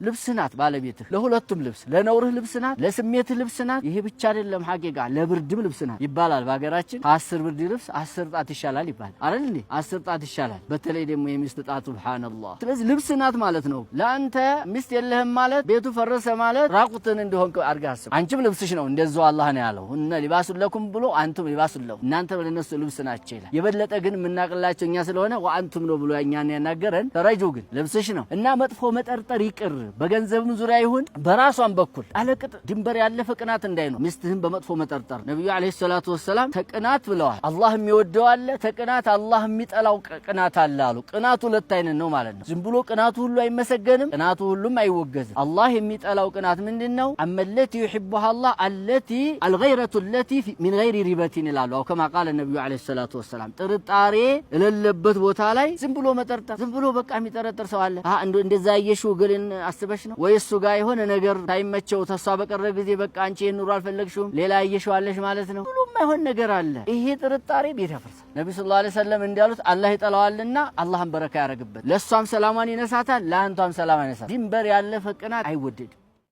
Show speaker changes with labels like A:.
A: ልብስ ናት ባለቤትህ ለሁለቱም ልብስ ለነውርህ ልብስ ናት ለስሜትህ ልብስ ናት ይሄ ብቻ አይደለም ሐቂቃ ለብርድም ልብስ ናት ይባላል በአገራችን 10 ብርድ ልብስ 10 ጣት ይሻላል ይባላል አይደል እንዴ 10 ጣት ይሻላል በተለይ ደግሞ የሚስት ጣት ሱብሃንአላህ ስለዚህ ልብስ ናት ማለት ነው ለአንተ ሚስት የለህም ማለት ቤቱ ፈረሰ ማለት ራቁትን እንደሆንክ አድርገህ አስብ አንቺም ልብስሽ ነው እንደዛው አላህ ነው ያለው እነ ሊባሱል ለኩም ብሎ አንቱም ሊባሱል ለኩም እናንተ ለነሱ ልብስ ናቸው ይላል የበለጠ ግን ምናቅላቸው እኛ ስለሆነ ወአንቱም ነው ብሎ ያኛን ያናገረን ተረጁ ግን ልብስሽ ነው እና መጥፎ መጠርጠር ይቅር በገንዘብም ዙሪያ ይሁን በራሷን በኩል አለቅጥ ድንበር ያለፈ ቅናት እንዳይኖር ሚስትህን በመጥፎ መጠርጠር ነብዩ አለይሂ ሰላቱ ወሰለም ተቅናት ብለዋል አላህ የሚወደው አለ ተቅናት አላህ የሚጠላው ቅናት አለ አሉ ቅናቱ ሁለት አይነት ነው ማለት ነው ዝም ብሎ ቅናቱ ሁሉ አይመሰገንም ቅናቱ ሁሉም አይወገዝም አላህ የሚጠላው ቅናት ምንድነው አመለቲ ይحبها الله التي الغيرة التي من غير ريبة ይላሉ አው ከማ ቃለ ነብዩ አለይሂ ሰላቱ ወሰለም ጥርጣሬ ለለበት ቦታ ላይ ዝም ብሎ መጠርጠር ዝም ብሎ በቃ የሚጠረጥር ሰው አለ እንደዛ ያየሽው ገልን አስበሽ ነው ወይስ ሱጋ የሆነ ነገር ታይመቸው ተሷ በቀረ ጊዜ በቃ አንቺ ኑሮ አልፈለግሽውም ሌላ ያየሽዋለሽ ማለት ነው ሁሉም አይሆን ነገር አለ ይሄ ጥርጣሬ ቤት ያፈርሳል ነብዩ ሰለላሁ ዐለይሂ ወሰለም እንዲያሉት አላህ ይጠላዋልና አላህን በረካ ያረግበት ለሷም ሰላማን ይነሳታል ለአንቷም ሰላም ይነሳታል ድንበር ያለፈ ቅናት አይወደድም